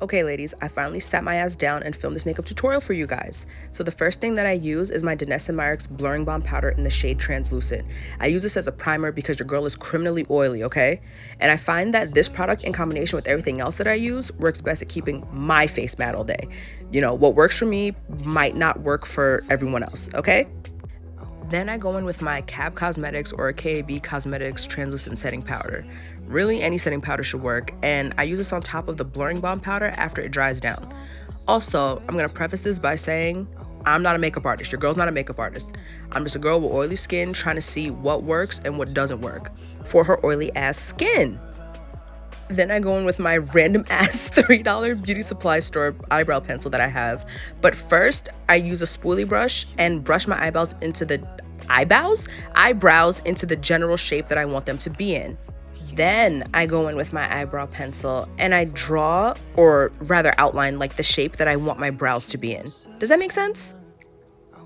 Okay, ladies, I finally sat my ass down and filmed this makeup tutorial for you guys. So the first thing that I use is my Danessa Myricks Blurring Balm Powder in the shade Translucent. I use this as a primer because your girl is criminally oily, okay? And I find that this product in combination with everything else that I use works best at keeping my face matte all day. You know, what works for me might not work for everyone else, okay? Then I go in with my CAB Cosmetics or KAB Cosmetics Translucent Setting Powder. Really, any setting powder should work, and I use this on top of the Blurring Balm Powder after it dries down. Also, I'm gonna preface this by saying I'm not a makeup artist. Your girl's not a makeup artist. I'm just a girl with oily skin trying to see what works and what doesn't work for her oily ass skin. Then I go in with my random ass $30 beauty supply store eyebrow pencil that I have. But first, I use a spoolie brush and brush my eyebrows into the general shape that I want them to be in. Then I go in with my eyebrow pencil and I draw, or rather outline, like the shape that I want my brows to be in. Does that make sense?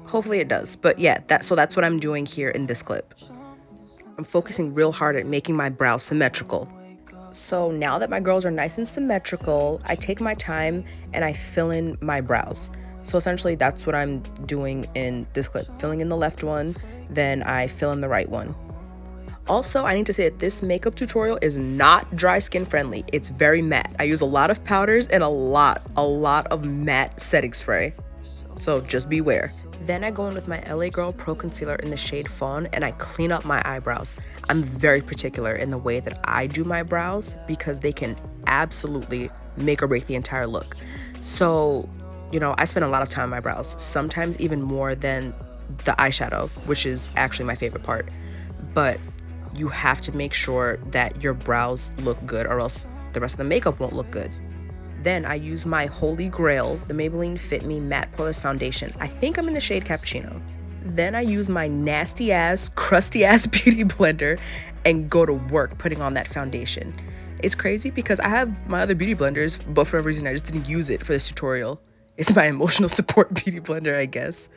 Hopefully it does. But yeah, that's what I'm doing here in this clip. I'm focusing real hard at making my brows symmetrical. So now that my girls are nice and symmetrical, I take my time and I fill in my brows. So essentially that's what I'm doing in this clip, filling in the left one, then I fill in the right one. Also, I need to say that this makeup tutorial is not dry skin friendly. It's very matte. I use a lot of powders and a lot of matte setting spray. So just beware. Then I go in with my LA Girl Pro Concealer in the shade Fawn and I clean up my eyebrows. I'm very particular in the way that I do my brows because they can absolutely make or break the entire look. So, you know, I spend a lot of time on my brows, sometimes even more than the eyeshadow, which is actually my favorite part. But you have to make sure that your brows look good or else the rest of the makeup won't look good. Then I use my holy grail, the Maybelline Fit Me Matte Poreless Foundation. I think I'm in the shade Cappuccino. Then I use my nasty ass, crusty ass beauty blender and go to work putting on that foundation. It's crazy because I have my other beauty blenders, but for whatever reason I just didn't use it for this tutorial. It's my emotional support beauty blender, I guess.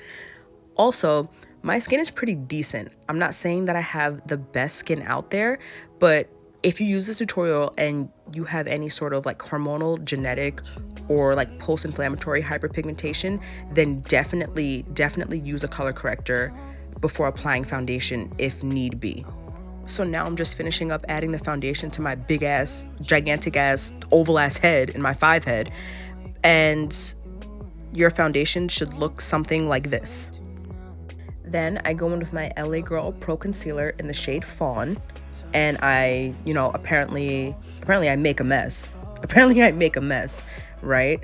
Also, my skin is pretty decent. I'm not saying that I have the best skin out there, but if you use this tutorial and you have any sort of like hormonal, genetic, or like post-inflammatory hyperpigmentation, then definitely use a color corrector before applying foundation if need be. So now I'm just finishing up adding the foundation to my big ass, gigantic ass, oval ass head in my 5 head. And your foundation should look something like this. Then I go in with my LA Girl Pro Concealer in the shade Fawn. And I, you know, apparently I make a mess. Apparently I make a mess, right?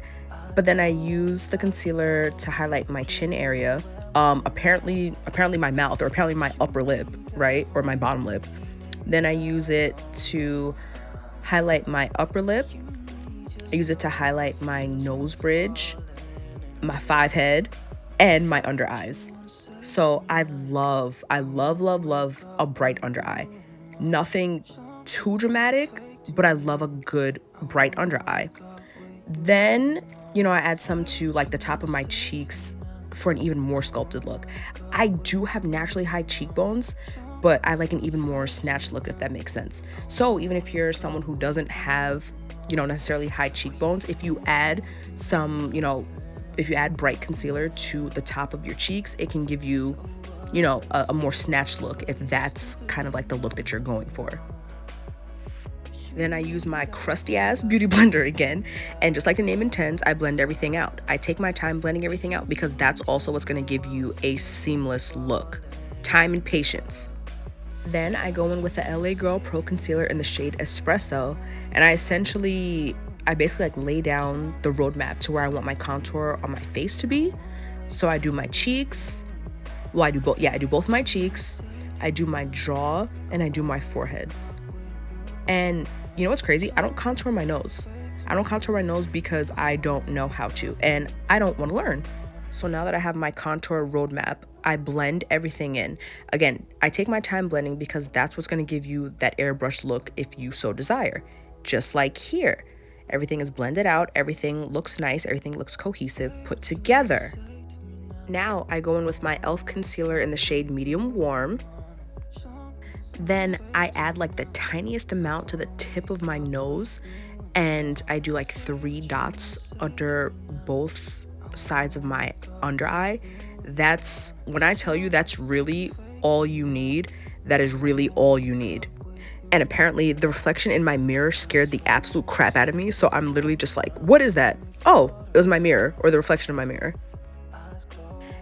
But then I use the concealer to highlight my chin area. Apparently my mouth, or apparently my upper lip, right? Or my bottom lip. Then I use it to highlight my upper lip. I use it to highlight my nose bridge, my 5 head, and my under eyes. So I love a bright under eye. Nothing too dramatic, but I love a good bright under eye. Then, you know, I add some to like the top of my cheeks for an even more sculpted look. I do have naturally high cheekbones, but I like an even more snatched look, if that makes sense. So even if you're someone who doesn't have, you know, necessarily high cheekbones, if you add some, you know, if you add bright concealer to the top of your cheeks, it can give you, you know, a more snatched look if that's kind of like the look that you're going for. Then I use my crusty ass beauty blender again, and just like the name intends, I blend everything out. I take my time blending everything out because that's also what's going to give you a seamless look. Time and patience. Then I go in with the LA Girl Pro Concealer in the shade Espresso, and I basically like lay down the roadmap to where I want my contour on my face to be. So I do my cheeks. Well, I do both. Yeah, I do both my cheeks. I do my jaw and I do my forehead. And you know what's crazy? I don't contour my nose. I don't contour my nose because I don't know how to, and I don't want to learn. So now that I have my contour roadmap, I blend everything in. Again, I take my time blending because that's what's going to give you that airbrushed look if you so desire. Just like here. Everything is blended out, everything looks nice, everything looks cohesive, put together. Now I go in with my e.l.f. concealer in the shade Medium Warm. Then I add like the tiniest amount to the tip of my nose and I do like 3 dots under both sides of my under eye. That's when I tell you that's really all you need. That is really all you need. And apparently, the reflection in my mirror scared the absolute crap out of me. So I'm literally just like, what is that? Oh, it was my mirror or the reflection in my mirror.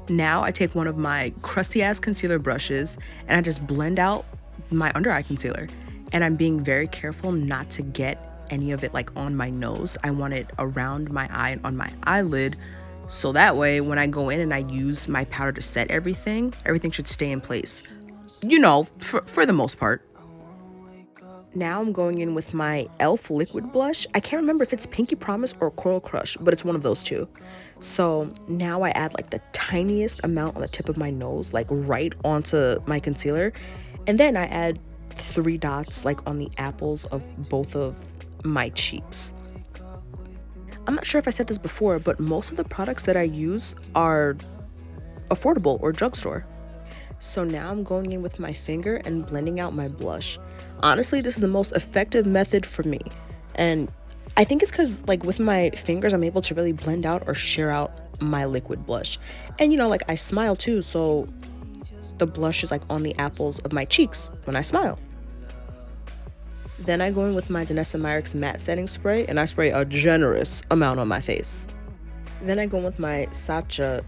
Now I take one of my crusty ass concealer brushes and I just blend out my under eye concealer. And I'm being very careful not to get any of it like on my nose. I want it around my eye and on my eyelid. So that way, when I go in and I use my powder to set everything, everything should stay in place. You know, for the most part. Now I'm going in with my e.l.f. liquid blush. I can't remember if it's Pinky Promise or Coral Crush, but it's one of those two. So now I add like the tiniest amount on the tip of my nose, like right onto my concealer. And then I add 3 dots like on the apples of both of my cheeks. I'm not sure if I said this before, but most of the products that I use are affordable or drugstore. So now I'm going in with my finger and blending out my blush. Honestly, this is the most effective method for me. And I think it's because like with my fingers, I'm able to really blend out or share out my liquid blush. And you know, like I smile too, so the blush is like on the apples of my cheeks when I smile. Then I go in with my Danessa Myricks matte setting spray and I spray a generous amount on my face. Then I go in with my Sacha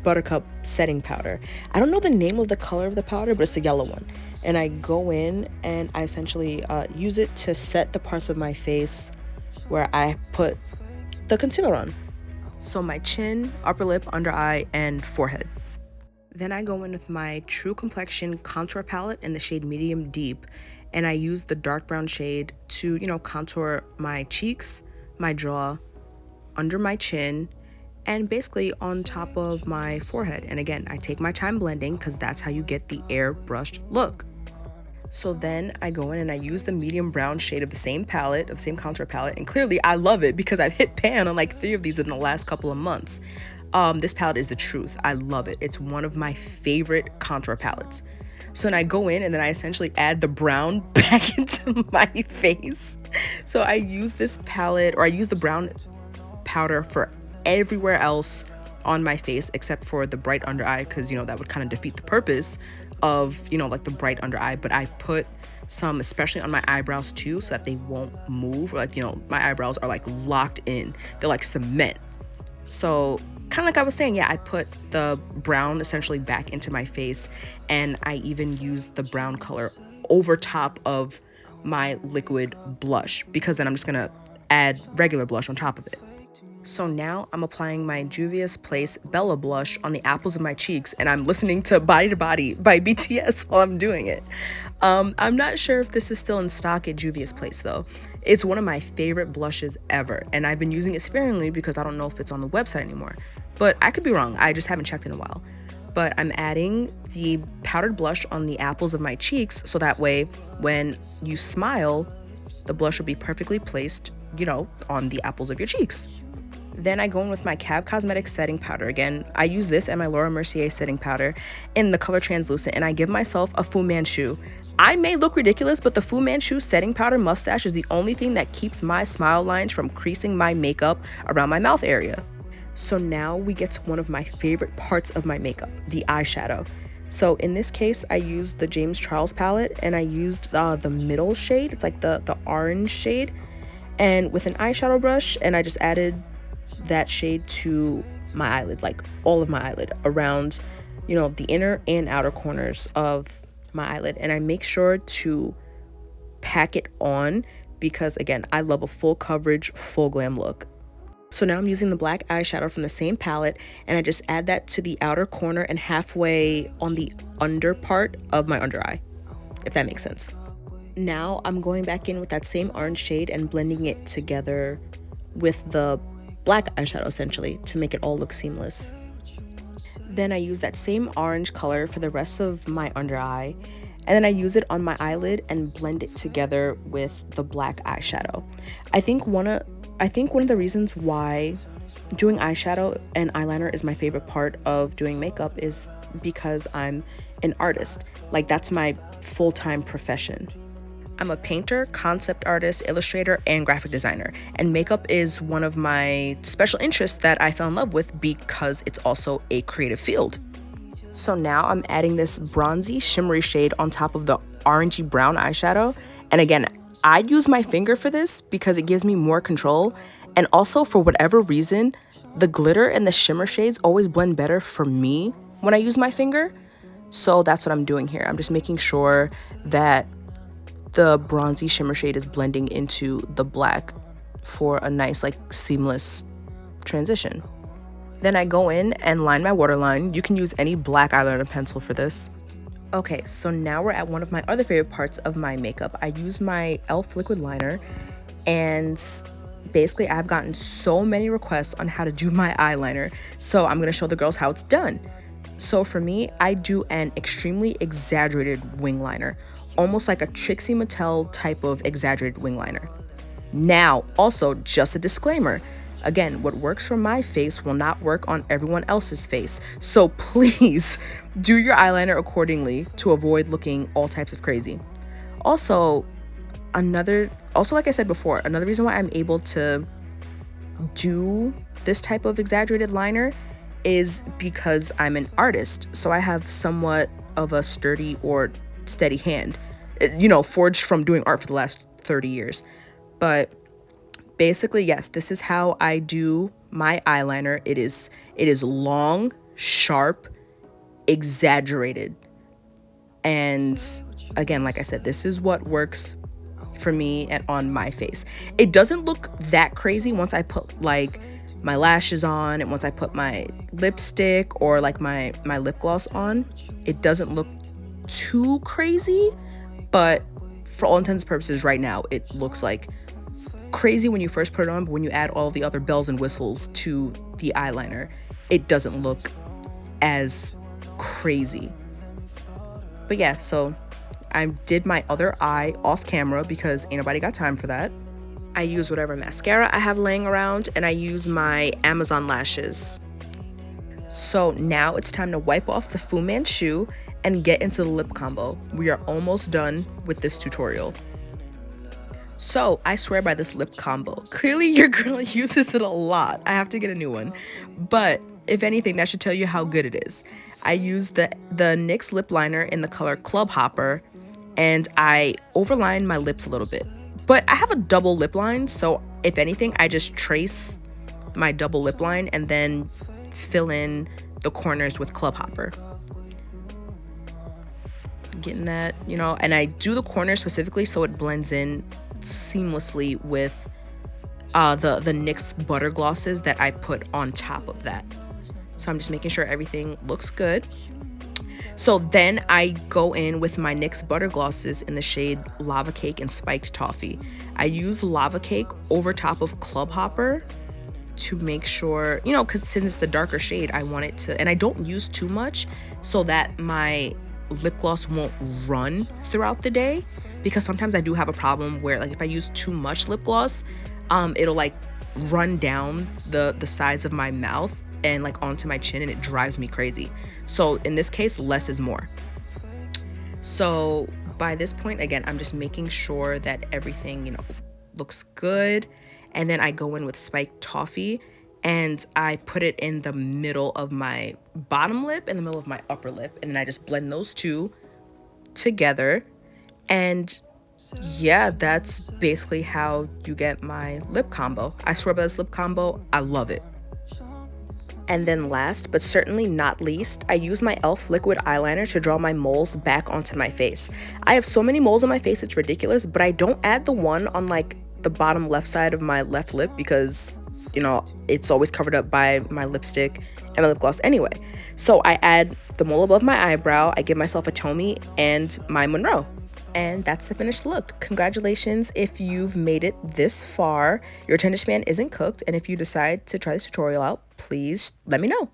Buttercup setting powder. I don't know the name of the color of the powder, but it's the yellow one. And I go in and I essentially use it to set the parts of my face where I put the concealer on. So my chin, upper lip, under eye, and forehead. Then I go in with my True Complexion contour palette in the shade Medium Deep, and I use the dark brown shade to, you know, contour my cheeks, my jaw, under my chin, and basically on top of my forehead. And again, I take my time blending because that's how you get the airbrushed look. So then I go in and I use the medium brown shade of the same palette, of the same contour palette, and clearly I love it because I've hit pan on like 3 of these in the last couple of months. This palette is the truth. I love it. It's one of my favorite contour palettes. So then I go in and then I essentially add the brown back into my face. So I use this palette, or I use the brown powder for everywhere else on my face except for the bright under eye, because you know that would kind of defeat the purpose of, you know, like the bright under eye. But I put some especially on my eyebrows too, so that they won't move. Like, you know, my eyebrows are like locked in, they're like cement. So kind of like I was saying, yeah, I put the brown essentially back into my face, and I even used the brown color over top of my liquid blush, because then I'm just gonna add regular blush on top of it. So now I'm applying my Juvia's Place Bella blush on the apples of my cheeks, and I'm listening to Body to Body by BTS while I'm doing it. I'm not sure if this is still in stock at Juvia's Place though. It's one of my favorite blushes ever, and I've been using it sparingly because I don't know if it's on the website anymore. But I could be wrong, I just haven't checked in a while. But I'm adding the powdered blush on the apples of my cheeks, so that way when you smile, the blush will be perfectly placed, you know, on the apples of your cheeks. Then I go in with my Cab Cosmetics setting powder. Again, I use this and my Laura Mercier setting powder in the color Translucent, and I give myself a Fu Manchu. I may look ridiculous, but the Fu Manchu setting powder mustache is the only thing that keeps my smile lines from creasing my makeup around my mouth area. So now we get to one of my favorite parts of my makeup, the eyeshadow. So in this case, I used the James Charles palette, and I used the middle shade. It's like the orange shade, and with an eyeshadow brush, and I just added that shade to my eyelid, like all of my eyelid, around, you know, the inner and outer corners of my eyelid. And I make sure to pack it on because, again, I love a full coverage, full glam look. So now I'm using the black eyeshadow from the same palette, and I just add that to the outer corner and halfway on the under part of my under eye, if that makes sense. Now I'm going back in with that same orange shade and blending it together with the black eyeshadow essentially to make it all look seamless. Then I use that same orange color for the rest of my under eye, and then I use it on my eyelid and blend it together with the black eyeshadow. I think one of the reasons why doing eyeshadow and eyeliner is my favorite part of doing makeup is because I'm an artist. Like, that's my full-time profession. I'm a painter, concept artist, illustrator, and graphic designer. And makeup is one of my special interests that I fell in love with because it's also a creative field. So now I'm adding this bronzy shimmery shade on top of the orangey brown eyeshadow. And again, I use my finger for this because it gives me more control. And also, for whatever reason, the glitter and the shimmer shades always blend better for me when I use my finger. So that's what I'm doing here. I'm just making sure that the bronzy shimmer shade is blending into the black for a nice, like, seamless transition. Then I go in and line my waterline. You can use any black eyeliner pencil for this. Okay, so now we're at one of my other favorite parts of my makeup. I use my e.l.f. liquid liner, and basically I've gotten so many requests on how to do my eyeliner, so I'm gonna show the girls how it's done. So for me, I do an extremely exaggerated wing liner, almost like a Trixie Mattel type of exaggerated wing liner. Now, also, just a disclaimer. Again, what works for my face will not work on everyone else's face. So please do your eyeliner accordingly to avoid looking all types of crazy. Also, like I said before, another reason why I'm able to do this type of exaggerated liner is because I'm an artist. So I have somewhat of a sturdy or steady hand, forged from doing art for the last 30 years. But basically, yes, this is how I do my eyeliner. It is long, sharp, exaggerated. And again, like I said, this is what works for me and on my face. It doesn't look that crazy once I put like my lashes on and once I put my lipstick or like my lip gloss on. It doesn't look too crazy, but for all intents and purposes right now, it looks like crazy when you first put it on, but when you add all the other bells and whistles to the eyeliner, it doesn't look as crazy. But yeah, so I did my other eye off camera because ain't nobody got time for that. I use whatever mascara I have laying around, and I use my Amazon lashes. So now it's time to wipe off the Fu Manchu and get into the lip combo. We are almost done with this tutorial. So I swear by this lip combo. Clearly your girl uses it a lot. I have to get a new one. But if anything, that should tell you how good it is. I use the NYX lip liner in the color Club Hopper, and I overline my lips a little bit. But I have a double lip line, so if anything, I just trace my double lip line and then fill in the corners with Club Hopper. Getting that, and I do the corners specifically so it blends in seamlessly with the NYX butter glosses that I put on top of that. So I'm just making sure everything looks good. So then I go in with my NYX butter glosses in the shade Lava Cake and Spiked Toffee. I use Lava Cake over top of Club Hopper to make sure, because since it's the darker shade, I want it to, and I don't use too much so that my lip gloss won't run throughout the day, because sometimes I do have a problem where, like, if I use too much lip gloss, it'll like run down the sides of my mouth and like onto my chin, and it drives me crazy. So in this case, less is more. So by this point, again, I'm just making sure that everything, looks good. And then I go in with Spiked Toffee and I put it in the middle of my bottom lip and the middle of my upper lip. And then I just blend those two together. And yeah, that's basically how you get my lip combo. I swear by this lip combo, I love it. And then last, but certainly not least, I use my e.l.f. liquid eyeliner to draw my moles back onto my face. I have so many moles on my face, it's ridiculous, but I don't add the one on like the bottom left side of my left lip because, it's always covered up by my lipstick and my lip gloss anyway. So I add the mole above my eyebrow, I give myself a Tommy and my Monroe. And that's the finished look. Congratulations if you've made it this far. Your attention span isn't cooked, and if you decide to try this tutorial out, please let me know.